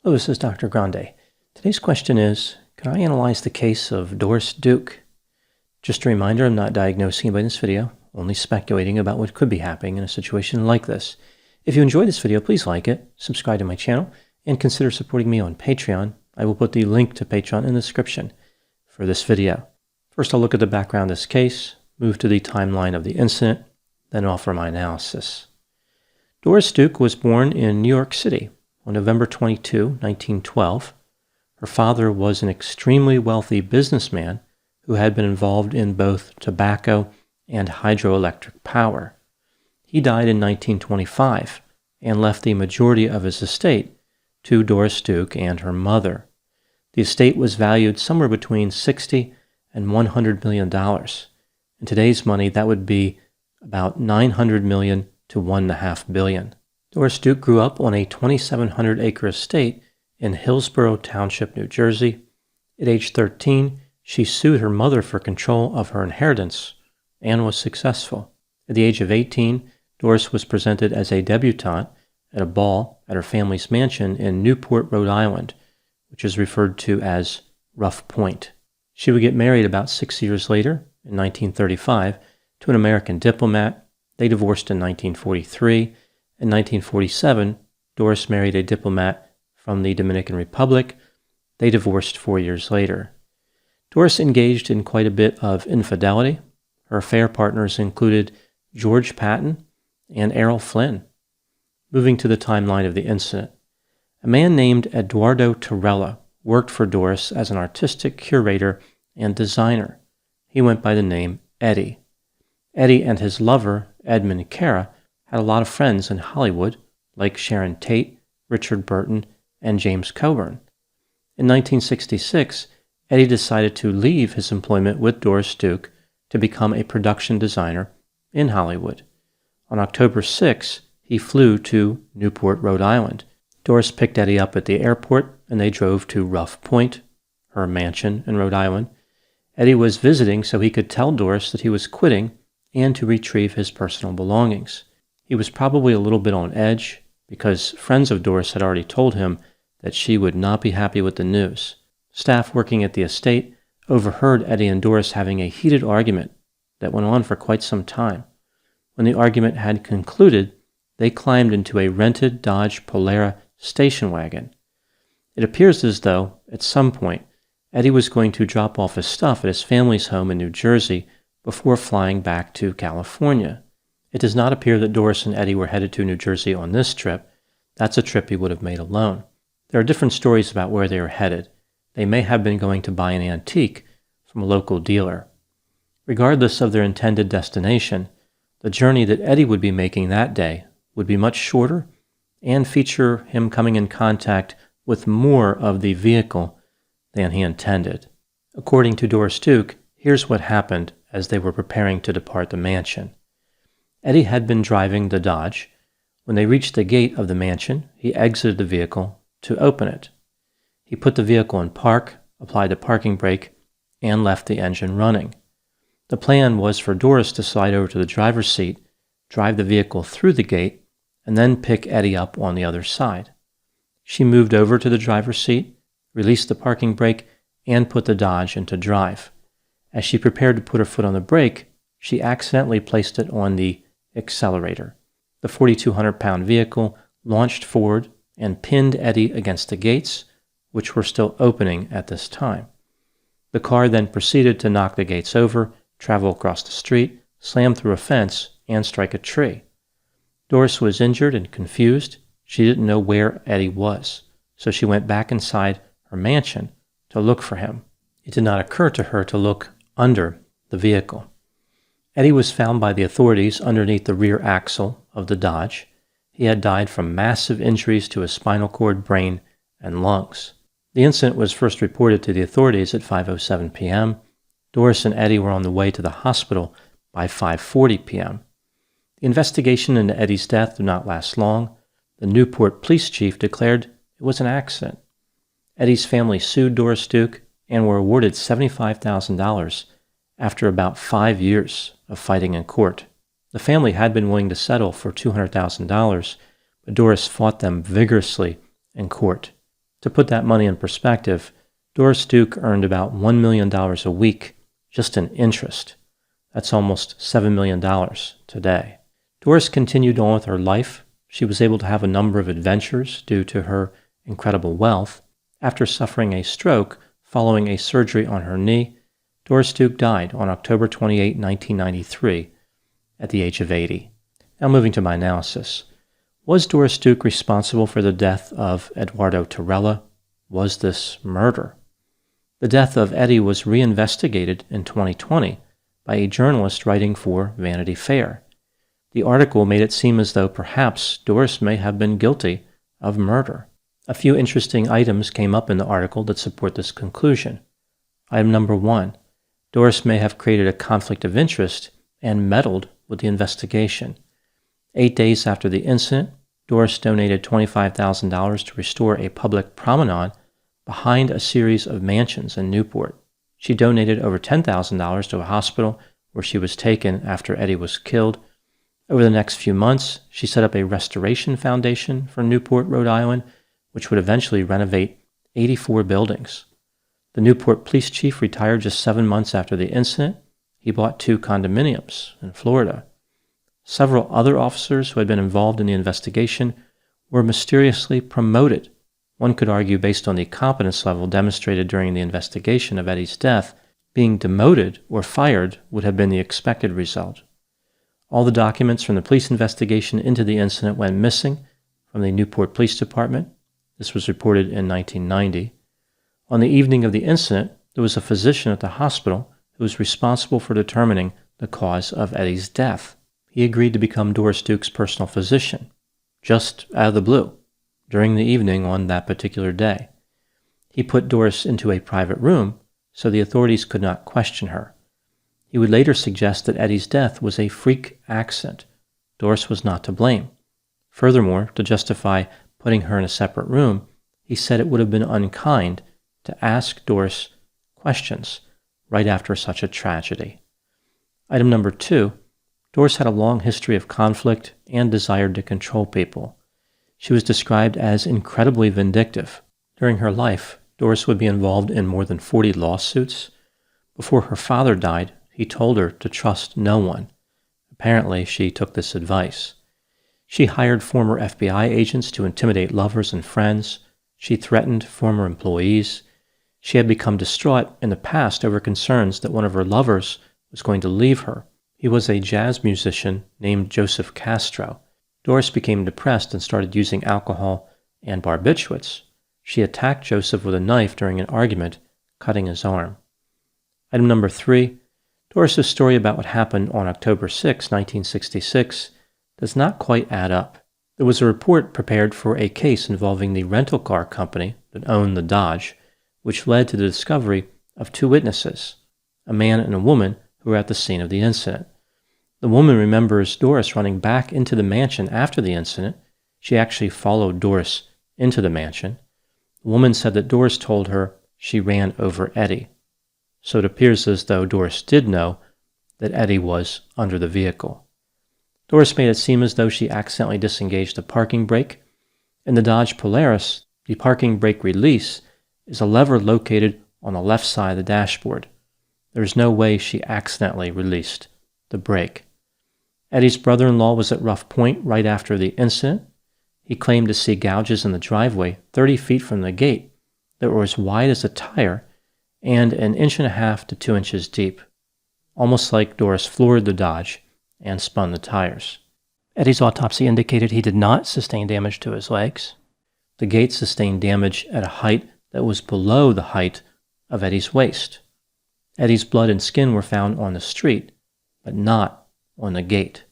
Hello, this is Dr. Grande. Today's question is, can I analyze the case of Doris Duke? Just a reminder, I'm not diagnosing anybody in this video, only speculating about what could be happening in a situation like this. If you enjoyed this video, please like it, subscribe to my channel, and consider supporting me on Patreon. I will put the link to Patreon in the description for this video. First, I'll look at the background of this case, move to the timeline of the incident, then offer my analysis. Doris Duke was born in New York City on November 22, 1912. Her father was an extremely wealthy businessman who had been involved in both tobacco and hydroelectric power. He died in 1925 and left the majority of his estate to Doris Duke and her mother. The estate was valued somewhere between $60 and $100 million. In today's money, that would be about $900 million to $1.5 billion. Doris Duke grew up on a 2,700-acre estate in Hillsborough Township, New Jersey. At age 13, she sued her mother for control of her inheritance and was successful. At the age of 18, Doris was presented as a debutante at a ball at her family's mansion in Newport, Rhode Island, which is referred to as Rough Point. She would get married about 6 years later, in 1935, to an American diplomat. They divorced in 1943. In 1947, Doris married a diplomat from the Dominican Republic. They divorced 4 years later. Doris engaged in quite a bit of infidelity. Her affair partners included George Patton and Errol Flynn. Moving to the timeline of the incident, a man named Eduardo Tirella worked for Doris as an artistic curator and designer. He went by the name Eddie. Eddie and his lover, Edmund Cara, had a lot of friends in Hollywood, like Sharon Tate, Richard Burton, and James Coburn. In 1966, Eddie decided to leave his employment with Doris Duke to become a production designer in Hollywood. On October 6, he flew to Newport, Rhode Island. Doris picked Eddie up at the airport, and they drove to Rough Point, her mansion in Rhode Island. Eddie was visiting so he could tell Doris that he was quitting and to retrieve his personal belongings. He was probably a little bit on edge because friends of Doris had already told him that she would not be happy with the news. Staff working at the estate overheard Eddie and Doris having a heated argument that went on for quite some time. When the argument had concluded, they climbed into a rented Dodge Polara station wagon. It appears as though, at some point, Eddie was going to drop off his stuff at his family's home in New Jersey before flying back to California. It does not appear that Doris and Eddie were headed to New Jersey on this trip. That's a trip he would have made alone. There are different stories about where they were headed. They may have been going to buy an antique from a local dealer. Regardless of their intended destination, the journey that Eddie would be making that day would be much shorter and feature him coming in contact with more of the vehicle than he intended. According to Doris Duke, here's what happened as they were preparing to depart the mansion. Eddie had been driving the Dodge. When they reached the gate of the mansion, he exited the vehicle to open it. He put the vehicle in park, applied the parking brake, and left the engine running. The plan was for Doris to slide over to the driver's seat, drive the vehicle through the gate, and then pick Eddie up on the other side. She moved over to the driver's seat, released the parking brake, and put the Dodge into drive. As she prepared to put her foot on the brake, she accidentally placed it on the accelerator. The 4,200-pound vehicle launched forward and pinned Eddie against the gates, which were still opening at this time. The car then proceeded to knock the gates over, travel across the street, slam through a fence, and strike a tree. Doris was injured and confused. She didn't know where Eddie was, so she went back inside her mansion to look for him. It did not occur to her to look under the vehicle. Eddie was found by the authorities underneath the rear axle of the Dodge. He had died from massive injuries to his spinal cord, brain, and lungs. The incident was first reported to the authorities at 5:07 p.m. Doris and Eddie were on the way to the hospital by 5:40 p.m. The investigation into Eddie's death did not last long. The Newport police chief declared it was an accident. Eddie's family sued Doris Duke and were awarded $75,000 after about 5 years of fighting in court. The family had been willing to settle for $200,000, but Doris fought them vigorously in court. To put that money in perspective, Doris Duke earned about $1 million a week just in interest. That's almost $7 million today. Doris continued on with her life. She was able to have a number of adventures due to her incredible wealth. After suffering a stroke following a surgery on her knee, Doris Duke died on October 28, 1993, at the age of 80. Now moving to my analysis. Was Doris Duke responsible for the death of Eduardo Tirella? Was this murder? The death of Eddie was reinvestigated in 2020 by a journalist writing for Vanity Fair. The article made it seem as though perhaps Doris may have been guilty of murder. A few interesting items came up in the article that support this conclusion. Item number 1, Doris may have created a conflict of interest and meddled with the investigation. 8 days after the incident, Doris donated $25,000 to restore a public promenade behind a series of mansions in Newport. She donated over $10,000 to a hospital where she was taken after Eddie was killed. Over the next few months, she set up a restoration foundation for Newport, Rhode Island, which would eventually renovate 84 buildings. The Newport police chief retired just 7 months after the incident. He bought 2 condominiums in Florida. Several other officers who had been involved in the investigation were mysteriously promoted. One could argue, based on the competence level demonstrated during the investigation of Eddie's death, being demoted or fired would have been the expected result. All the documents from the police investigation into the incident went missing from the Newport Police Department. This was reported in 1990. On the evening of the incident, there was a physician at the hospital who was responsible for determining the cause of Eddie's death. He agreed to become Doris Duke's personal physician, just out of the blue, during the evening on that particular day. He put Doris into a private room so the authorities could not question her. He would later suggest that Eddie's death was a freak accident. Doris was not to blame. Furthermore, to justify putting her in a separate room, he said it would have been unkind to ask Doris questions right after such a tragedy. Item number 2, Doris had a long history of conflict and desired to control people. She was described as incredibly vindictive. During her life, Doris would be involved in more than 40 lawsuits. Before her father died, he told her to trust no one. Apparently, she took this advice. She hired former FBI agents to intimidate lovers and friends. She threatened former employees. She had become distraught in the past over concerns that one of her lovers was going to leave her. He was a jazz musician named Joseph Castro. Doris became depressed and started using alcohol and barbiturates. She attacked Joseph with a knife during an argument, cutting his arm. Item number 3, Doris's story about what happened on October 6, 1966, does not quite add up. There was a report prepared for a case involving the rental car company that owned the Dodge, which led to the discovery of 2 witnesses, a man and a woman who were at the scene of the incident. The woman remembers Doris running back into the mansion after the incident. She actually followed Doris into the mansion. The woman said that Doris told her she ran over Eddie. So it appears as though Doris did know that Eddie was under the vehicle. Doris made it seem as though she accidentally disengaged the parking brake. In the Dodge Polaris, the parking brake release is a lever located on the left side of the dashboard. There is no way she accidentally released the brake. Eddie's brother-in-law was at Rough Point right after the incident. He claimed to see gouges in the driveway 30 feet from the gate that were as wide as a tire and 1.5 to 2 inches deep, almost like Doris floored the Dodge and spun the tires. Eddie's autopsy indicated he did not sustain damage to his legs. The gate sustained damage at a height that was below the height of Eddie's waist. Eddie's blood and skin were found on the street, but not on the gate.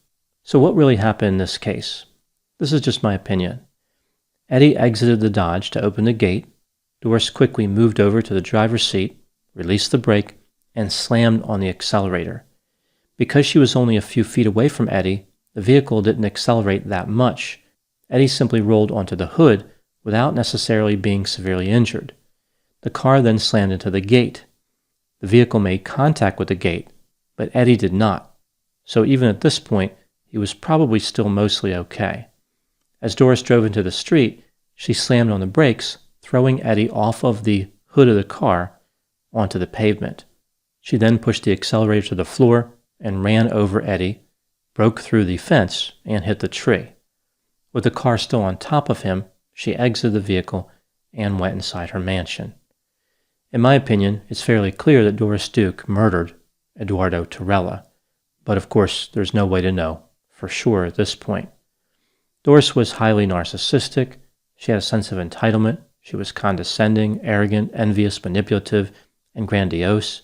So what really happened in this case? This is just my opinion. Eddie exited the Dodge to open the gate. Doris quickly moved over to the driver's seat, released the brake, and slammed on the accelerator. Because she was only a few feet away from Eddie, the vehicle didn't accelerate that much. Eddie simply rolled onto the hood without necessarily being severely injured. The car then slammed into the gate. The vehicle made contact with the gate, but Eddie did not. So even at this point, he was probably still mostly okay. As Doris drove into the street, she slammed on the brakes throwing Eddie off of the hood of the car onto the pavement. She then pushed the accelerator to the floor and ran over Eddie, broke through the fence, and hit the tree. With the car still on top of him, she exited the vehicle and went inside her mansion. In my opinion, it's fairly clear that Doris Duke murdered Eduardo Tirella, but of course there's no way to know for sure at this point. Doris was highly narcissistic. She had a sense of entitlement. She was condescending, arrogant, envious, manipulative, and grandiose.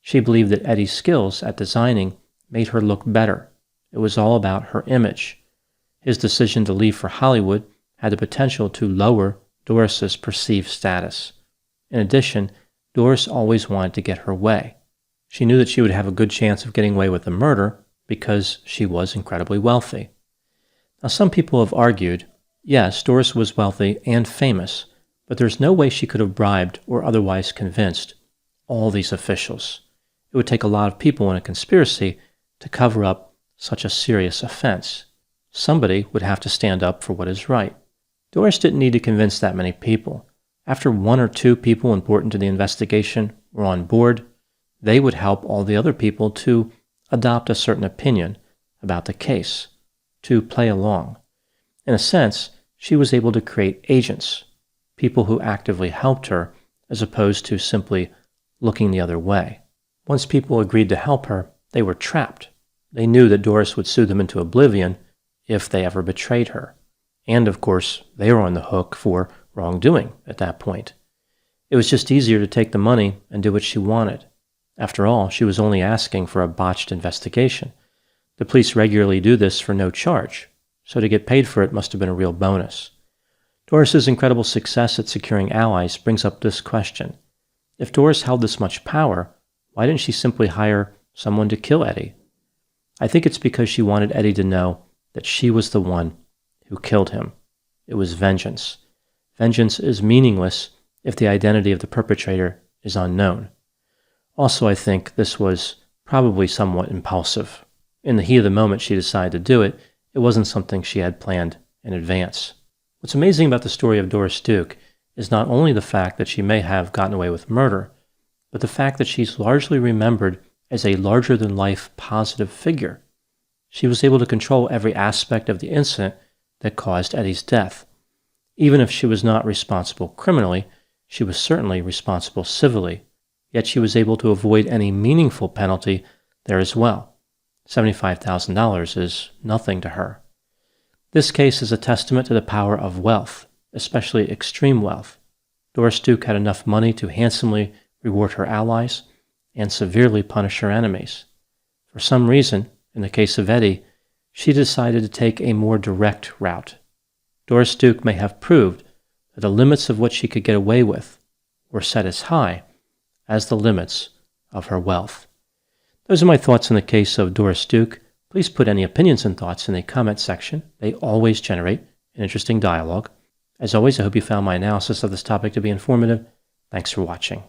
She believed that Eddie's skills at designing made her look better. It was all about her image. His decision to leave for Hollywood had the potential to lower Doris's perceived status. In addition, Doris always wanted to get her way. She knew that she would have a good chance of getting away with the murder because she was incredibly wealthy. Now, some people have argued, yes, Doris was wealthy and famous, but there's no way she could have bribed or otherwise convinced all these officials. It would take a lot of people in a conspiracy to cover up such a serious offense. Somebody would have to stand up for what is right. Doris didn't need to convince that many people. After one or two people important to the investigation were on board, they would help all the other people to adopt a certain opinion about the case, to play along. In a sense, she was able to create agents, people who actively helped her as opposed to simply looking the other way. Once people agreed to help her, they were trapped. They knew that Doris would sue them into oblivion if they ever betrayed her. And of course, they were on the hook for wrongdoing at that point. It was just easier to take the money and do what she wanted. After all, she was only asking for a botched investigation. The police regularly do this for no charge, so to get paid for it must have been a real bonus. Doris's incredible success at securing allies brings up this question. If Doris held this much power, why didn't she simply hire someone to kill Eddie? I think it's because she wanted Eddie to know that she was the one who killed him. It was vengeance. Vengeance is meaningless if the identity of the perpetrator is unknown. Also, I think this was probably somewhat impulsive. In the heat of the moment she decided to do it, it wasn't something she had planned in advance. What's amazing about the story of Doris Duke is not only the fact that she may have gotten away with murder, but the fact that she's largely remembered as a larger-than-life positive figure. She was able to control every aspect of the incident that caused Eddie's death. Even if she was not responsible criminally, she was certainly responsible civilly, yet she was able to avoid any meaningful penalty there as well. $75,000 is nothing to her. This case is a testament to the power of wealth, especially extreme wealth. Doris Duke had enough money to handsomely reward her allies and severely punish her enemies. For some reason, in the case of Eddie, she decided to take a more direct route. Doris Duke may have proved that the limits of what she could get away with were set as high as the limits of her wealth. Those are my thoughts on the case of Doris Duke. Please put any opinions and thoughts in the comment section. They always generate an interesting dialogue. As always, I hope you found my analysis of this topic to be informative. Thanks for watching.